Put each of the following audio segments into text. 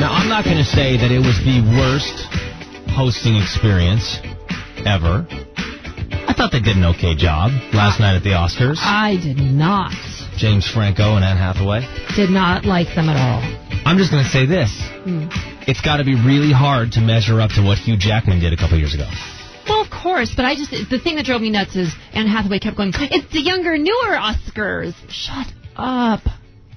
Now, I'm not going to say that it was the worst hosting experience ever. I thought they did an okay job last night at the Oscars. I did not. James Franco and Anne Hathaway. Did not like them at all. I'm just going to say this. It's got to be really hard to measure up to what Hugh Jackman did a couple years ago. Well, of course, but the thing that drove me nuts is Anne Hathaway kept going, it's the younger, newer Oscars. Shut up.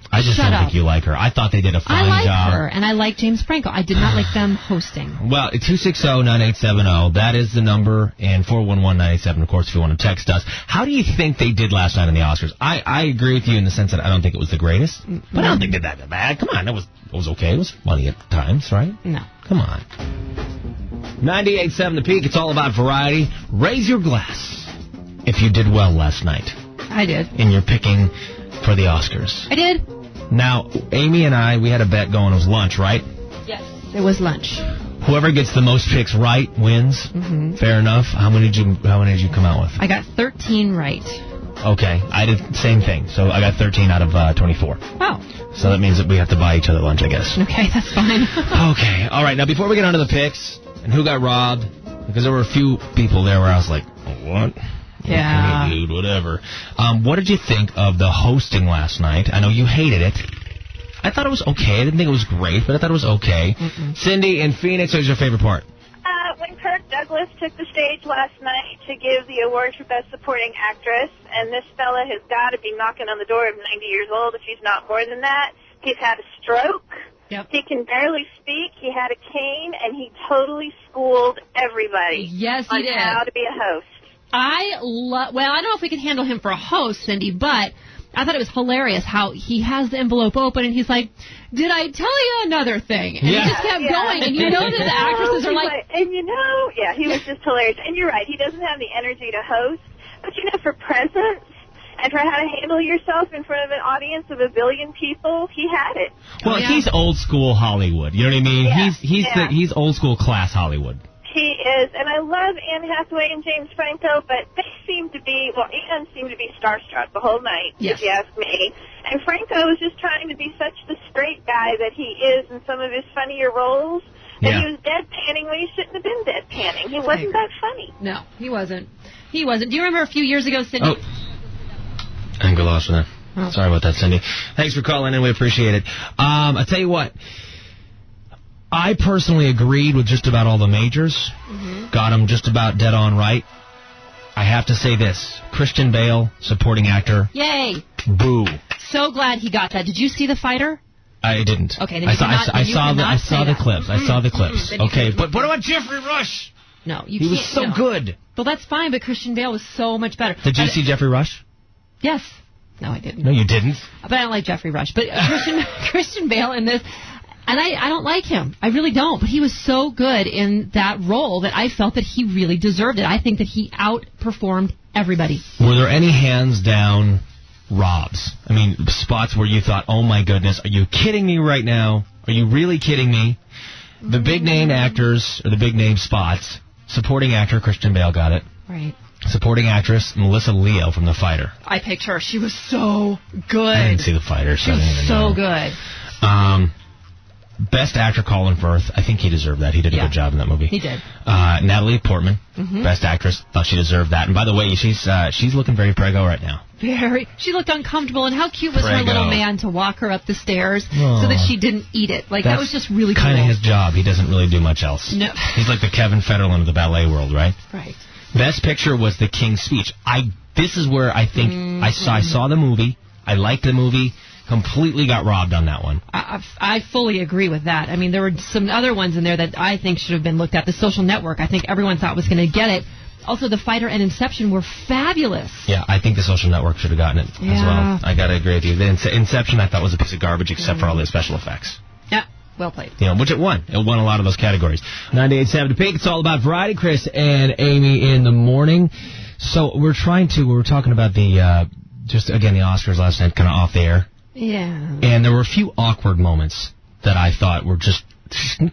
I just don't think you like her. I thought they did a fine job. I like her, and I like James Franco. I did not like them hosting. Well, 260-9870, that is the number, and 411-987, of course, if you want to text us. How do you think they did last night in the Oscars? I agree with you in the sense that I don't think it was the greatest, but I don't think they did that bad. Come on, it was okay. It was funny at times, right? No. Come on. 98.7 The Peak, it's all about variety. Raise your glass if you did well last night. I did. In your picking for the Oscars. I did. Now, Amy and I, we had a bet going. It was lunch, right? Yes. It was lunch. Whoever gets the most picks right wins. Mm-hmm. Fair enough. How many did you come out with? I got 13 right. Okay. I did the same thing. So I got 13 out of 24. Wow. So that means that we have to buy each other lunch, I guess. Okay, that's fine. Okay. All right. Now, before we get on to the picks and who got robbed, because there were a few people there where I was like, what? Yeah. Okay, dude, whatever. What did you think of the hosting last night? I know you hated it. I thought it was okay. I didn't think it was great, but I thought it was okay. Cindy in Phoenix, what was your favorite part? When Kirk Douglas took the stage last night to give the award for Best Supporting Actress, and this fella has got to be knocking on the door of 90 years old, if he's not more than that. He's had a stroke. Yep. He can barely speak. He had a cane, and he totally schooled everybody. Yes, he did. On how to be a host. Well, I don't know if we can handle him for a host, Cindy, but I thought it was hilarious how he has the envelope open and he's like, did I tell you another thing? And he just kept going. And you know that the actresses are like... And he was just hilarious. And you're right, he doesn't have the energy to host. But, for presence and for how to handle yourself in front of an audience of 1 billion people, he had it. Well, he's old school Hollywood. You know what I mean? Yeah. He's old school class Hollywood. He is, and I love Anne Hathaway and James Franco, but they seem to be, Anne seemed to be starstruck the whole night, if you ask me. And Franco was just trying to be such the straight guy that he is in some of his funnier roles. And he was deadpanning when he shouldn't have been deadpanning. He wasn't that funny. No, he wasn't. He wasn't. Do you remember a few years ago, Cindy? I think we lost her there. Sorry about that, Cindy. Thanks for calling in. We appreciate it. I tell you what. I personally agreed with just about all the majors. Got them just about dead on right. I have to say this. Christian Bale, supporting actor. Yay. Boo. So glad he got that. Did you see the fighter? I didn't. Okay, then I saw the clips. I saw the clips. Okay, but what about Jeffrey Rush? No, you can't. He was so good. Well, that's fine, but Christian Bale was so much better. Did you see Jeffrey Rush? Yes. No, I didn't. No, you didn't. But I don't like Jeffrey Rush. But Christian Bale in this... And I don't like him. I really don't. But he was so good in that role that I felt that he really deserved it. I think that he outperformed everybody. Were there any hands-down robs? I mean, spots where you thought, oh, my goodness, are you kidding me right now? Are you really kidding me? The big-name actors, or the big-name spots, supporting actor Christian Bale got it. Right. Supporting actress Melissa Leo from The Fighter. I picked her. She was so good. I didn't see The Fighter, so she I didn't even so know. Good. Best actor Colin Firth. I think he deserved that. He did a good job in that movie. He did. Natalie Portman, best actress. Thought she deserved that. And by the way, she's looking very prego right now. Very. She looked uncomfortable. And how cute was her little man to walk her up the stairs so that she didn't eat it? Like, that was just really cool. Kind of his job. He doesn't really do much else. No. He's like the Kevin Federline of the ballet world, right? Right. Best picture was The King's Speech. This is where I think I saw the movie. I liked the movie. Completely got robbed on that one. I fully agree with that. I mean, there were some other ones in there that I think should have been looked at. The Social Network, I think everyone thought was going to get it. Also, The Fighter and Inception were fabulous. Yeah, I think The Social Network should have gotten it as well. I got to agree with you. Inception, I thought, was a piece of garbage except for all the special effects. Yeah, well played. Which it won. It won a lot of those categories. 98.7 The Peak, it's all about variety. Chris and Amy in the morning. So we were talking about the, just again, the Oscars last night, kind of off the air. Yeah. And there were a few awkward moments that I thought were just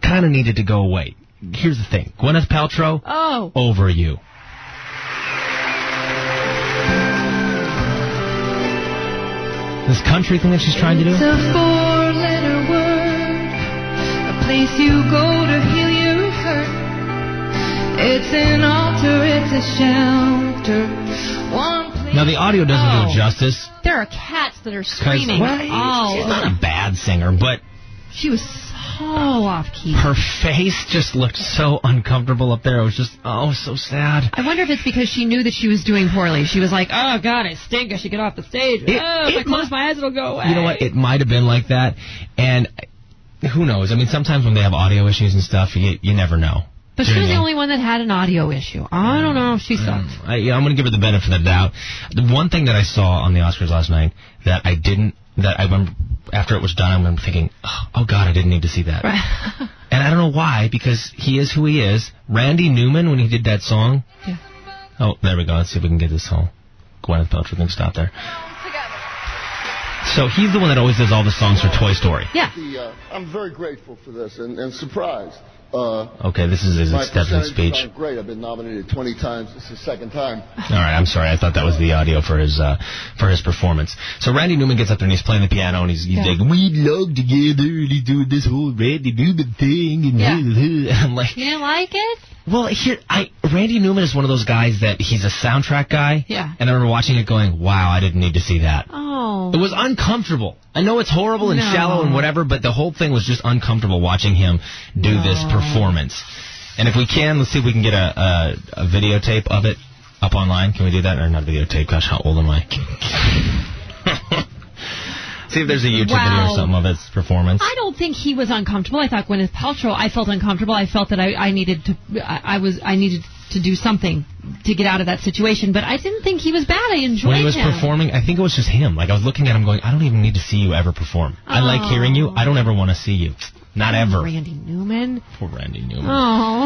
kind of needed to go away. Here's the thing. Gwyneth Paltrow, over you. This country thing that she's trying to do? It's a 4-letter word, a place you go to heal your hurt. It's an altar, it's a shelter. One place. Now, the audio doesn't do it justice. There are cats that are screaming. She's not a bad singer, but she was so off key. Her face just looked so uncomfortable up there. It was just, so sad. I wonder if it's because she knew that she was doing poorly. She was like, oh, God, I stink. I should get off the stage. If I close my eyes, it'll go away. You know what? It might have been like that. And who knows? I mean, sometimes when they have audio issues and stuff, you never know. But she was the only one that had an audio issue. I don't know if she sucks. I'm going to give her the benefit of the doubt. The one thing that I saw on the Oscars last night that I remember after it was done, I remember thinking, oh God, I didn't need to see that. And I don't know why, because he is who he is. Randy Newman, when he did that song. Yeah. Oh, there we go. Let's see if we can get this whole Gwyneth Paltrow thing stopped there. So he's the one that always does all the songs for Toy Story. Yeah. I'm very grateful for this and surprised. Okay, this is his acceptance speech. Great. I've been nominated 20 times. This is the second time. All right, I'm sorry. I thought that was the audio for his performance. So Randy Newman gets up there and he's playing the piano and he's like, we love together and he's doing this whole Randy Newman thing. And I'm like, you didn't like it? Well, Randy Newman is one of those guys that he's a soundtrack guy. Yeah. And I remember watching it going, wow, I didn't need to see that. Oh. It was uncomfortable. I know it's horrible and shallow and whatever, but the whole thing was just uncomfortable watching him do this performance. And if we can, let's see if we can get a videotape of it up online. Can we do that? Or not videotape. Gosh, how old am I? See if there's a YouTube video or something of his performance. I don't think he was uncomfortable. I thought Gwyneth Paltrow, I felt uncomfortable. I felt that I needed to do something to get out of that situation, but I didn't think he was bad. I enjoyed him. When he was performing, I think it was just him. Like, I was looking at him going, I don't even need to see you ever perform. I like hearing you. I don't ever want to see you. Not ever. Randy Newman. Poor Randy Newman. Oh.